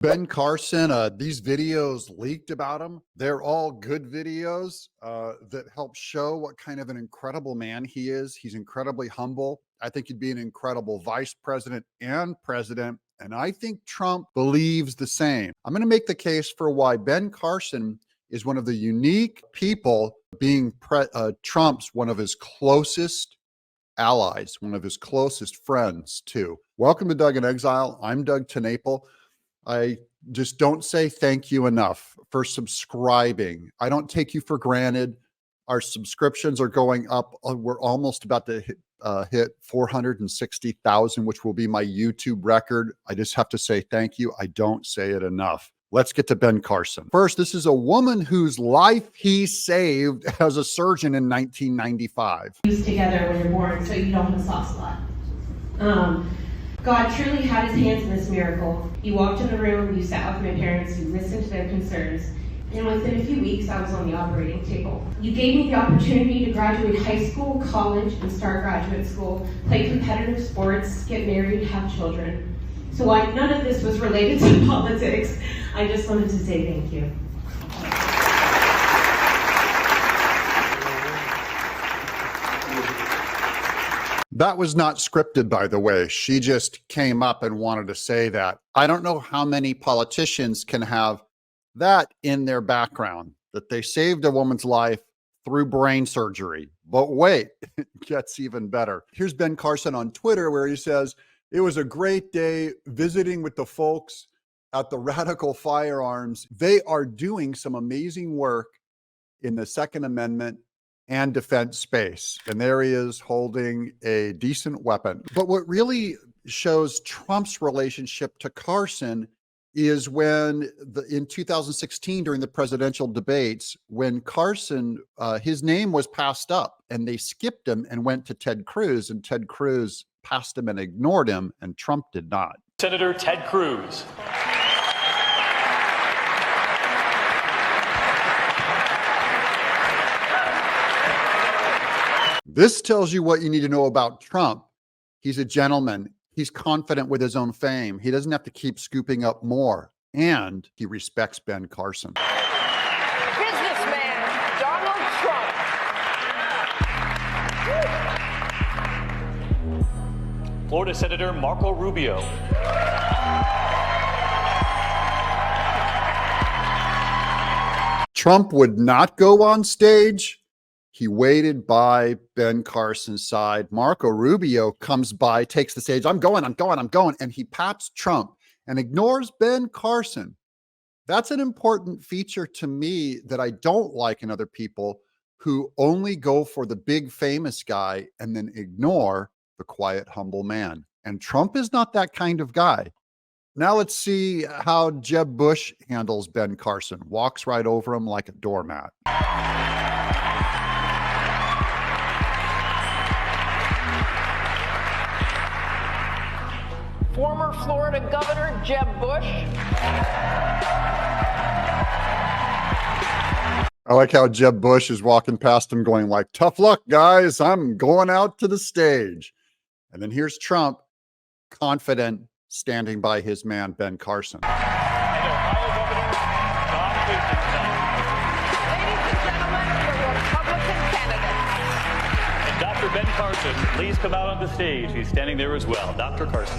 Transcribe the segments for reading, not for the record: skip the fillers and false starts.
Ben Carson, these videos leaked about him. They're all good videos that help show what kind of an incredible man he is. He's incredibly humble. I think he'd be an incredible vice president and president. And I think Trump believes the same. I'm going to make the case for why Ben Carson is one of the unique people, being Trump's one of his closest allies, one of his closest friends, too. Welcome to Doug in Exile. I'm Doug TenNapel. I just don't say thank you enough for subscribing. I don't take you for granted. Our subscriptions are going up. We're almost about to hit 460,000, which will be my YouTube record. I just have to say thank you. I don't say it enough. Let's get to Ben Carson. First, this is a woman whose life he saved as a surgeon in 1995. Together when you're born, so you don't have a soft spot. God truly had his hands in this miracle. You walked in the room, you sat with my parents, you listened to their concerns, and within a few weeks, I was on the operating table. You gave me the opportunity to graduate high school, college, and start graduate school, play competitive sports, get married, have children. So while none of this was related to politics, I just wanted to say thank you. That was not scripted, by the way. She just came up and wanted to say that. I don't know how many politicians can have that in their background, that they saved a woman's life through brain surgery. But wait, it gets even better. Here's Ben Carson on Twitter, where he says, "It was a great day visiting with the folks at the Radical Firearms. They are doing some amazing work in the Second Amendment and defense space." And there he is holding a decent weapon. But what really shows Trump's relationship to Carson is when in 2016, during the presidential debates, when Carson, his name was passed up and they skipped him and went to Ted Cruz, and Ted Cruz passed him and ignored him, and Trump did not. Senator Ted Cruz. This tells you what you need to know about Trump. He's a gentleman. He's confident with his own fame. He doesn't have to keep scooping up more. And he respects Ben Carson. Businessman Donald Trump. Florida Senator Marco Rubio. Trump would not go on stage. He waited by Ben Carson's side. Marco Rubio comes by, takes the stage. I'm going. And he pats Trump and ignores Ben Carson. That's an important feature to me that I don't like in other people, who only go for the big famous guy and then ignore the quiet, humble man. And Trump is not that kind of guy. Now let's see how Jeb Bush handles Ben Carson. Walks right over him like a doormat. Former Florida Governor Jeb Bush. I like how Jeb Bush is walking past him going like, "Tough luck, guys. I'm going out to the stage." And then here's Trump, confident, standing by his man, Ben Carson. Ladies and gentlemen, the Republican candidate. And Dr. Ben Carson, please come out on the stage. He's standing there as well. Dr. Carson.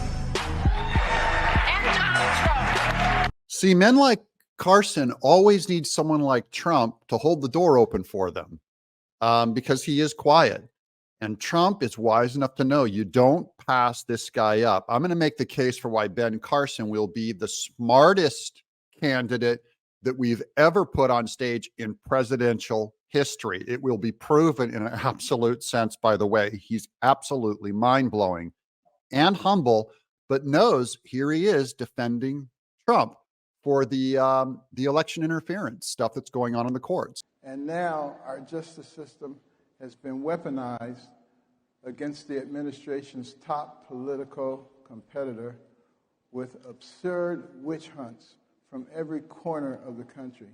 And Donald Trump. See, men like Carson always need someone like Trump to hold the door open for them, because he is quiet. And Trump is wise enough to know you don't pass this guy up. I'm going to make the case for why Ben Carson will be the smartest candidate that we've ever put on stage in presidential history. It will be proven in an absolute sense, by the way. He's absolutely mind-blowing and humble, but knows here he is defending Trump for the election interference stuff that's going on in the courts. And now our justice system has been weaponized against the administration's top political competitor with absurd witch hunts from every corner of the country.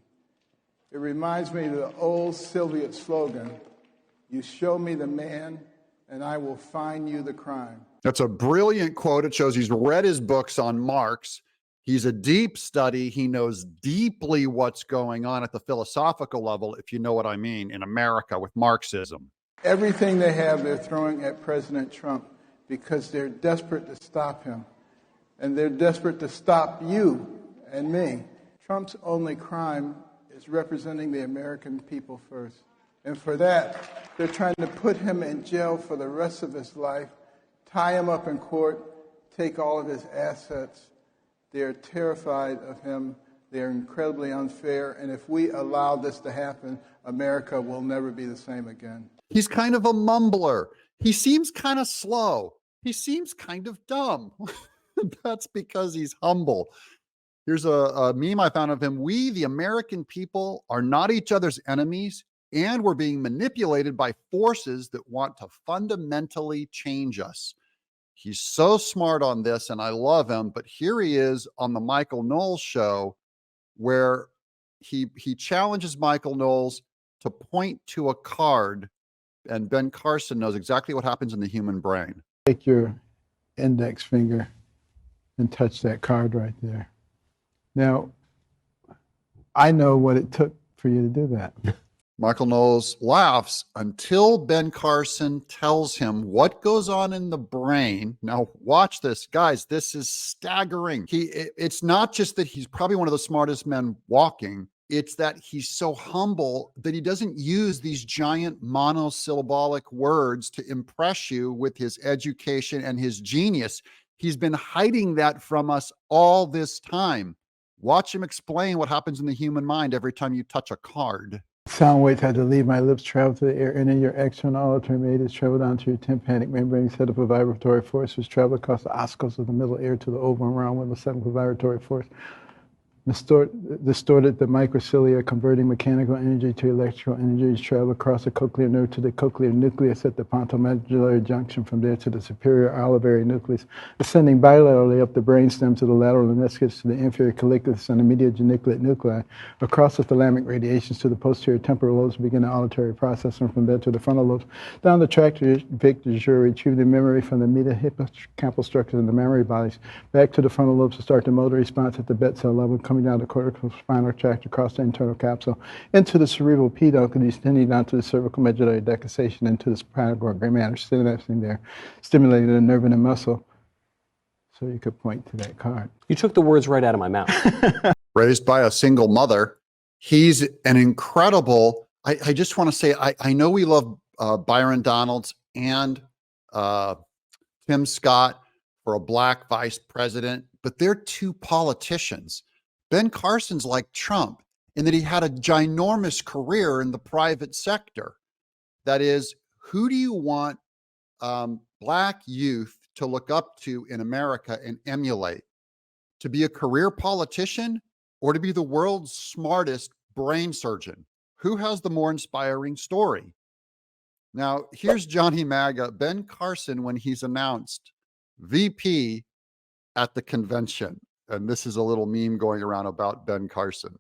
It reminds me of the old Soviet slogan, "You show me the man, and I will find you the crime." That's a brilliant quote. It shows he's read his books on Marx. He's a deep study. He knows deeply what's going on at the philosophical level, if you know what I mean, in America with Marxism. Everything they have, they're throwing at President Trump because they're desperate to stop him. And they're desperate to stop you and me. Trump's only crime is representing the American people first. And for that, they're trying to put him in jail for the rest of his life, tie him up in court, take all of his assets. They're terrified of him. They're incredibly unfair. And if we allow this to happen, America will never be the same again. He's kind of a mumbler. He seems kind of slow. He seems kind of dumb. That's because he's humble. Here's a meme I found of him. We, the American people, are not each other's enemies, and we're being manipulated by forces that want to fundamentally change us. He's so smart on this, and I love him. But here he is on the Michael Knowles show, where he challenges Michael Knowles to point to a card, and Ben Carson knows exactly what happens in the human brain. Take your index finger and touch that card right there. Now, I know what it took for you to do that. Michael Knowles laughs until Ben Carson tells him what goes on in the brain. Now, watch this, guys. This is staggering. It's not just that he's probably one of the smartest men walking. It's that he's so humble that he doesn't use these giant monosyllabic words to impress you with his education and his genius. He's been hiding that from us all this time. Watch him explain what happens in the human mind every time you touch a card. Sound waves had to leave my lips, travel to the air, enter your external auditory meatus, travel down to your tympanic membrane, set up a vibratory force, which travel across the oscles of the middle ear to the oval and round with a central vibratory force. Distorted the microcilia, converting mechanical energy to electrical energy, travel across the cochlear nerve to the cochlear nucleus at the pontomedullary junction, from there to the superior olivary nucleus, ascending bilaterally up the brainstem to the lateral meniscus to the inferior colliculus and the medial geniculate nuclei, across the thalamic radiations to the posterior temporal lobes, begin the auditory process, and from there to the frontal lobes, down the tract to Vic de jure, retrieve the memory from the meta-hippocampal structures and the memory bodies, back to the frontal lobes to start the motor response at the bed cell level, coming down the cortical spinal tract across the internal capsule into the cerebral peduncle, descending down to the cervical medullary decussation into the spinal gray matter, synapsing there, stimulating the nerve and the muscle. So you could point to that card. You took the words right out of my mouth. Raised by a single mother. He's an incredible, I just want to say, I know we love Byron Donalds and Tim Scott for a black vice president, but they're two politicians. Ben Carson's like Trump in that he had a ginormous career in the private sector. That is, who do you want black youth to look up to in America and emulate? To be a career politician or to be the world's smartest brain surgeon? Who has the more inspiring story? Now, here's Johnny MAGA, Ben Carson, when he's announced VP at the convention. And this is a little meme going around about Ben Carson.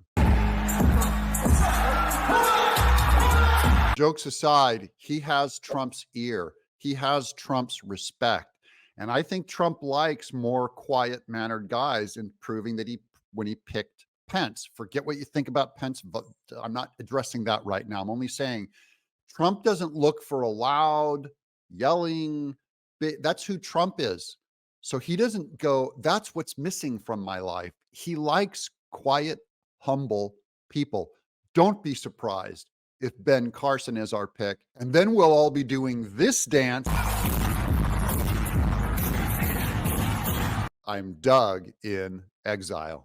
Jokes aside, he has Trump's ear. He has Trump's respect. And I think Trump likes more quiet-mannered guys, in proving that when he picked Pence. Forget what you think about Pence, but I'm not addressing that right now. I'm only saying Trump doesn't look for a loud, yelling, that's who Trump is. So he doesn't go, that's what's missing from my life. He likes quiet, humble people. Don't be surprised if Ben Carson is our pick. And then we'll all be doing this dance. I'm Doug in Exile.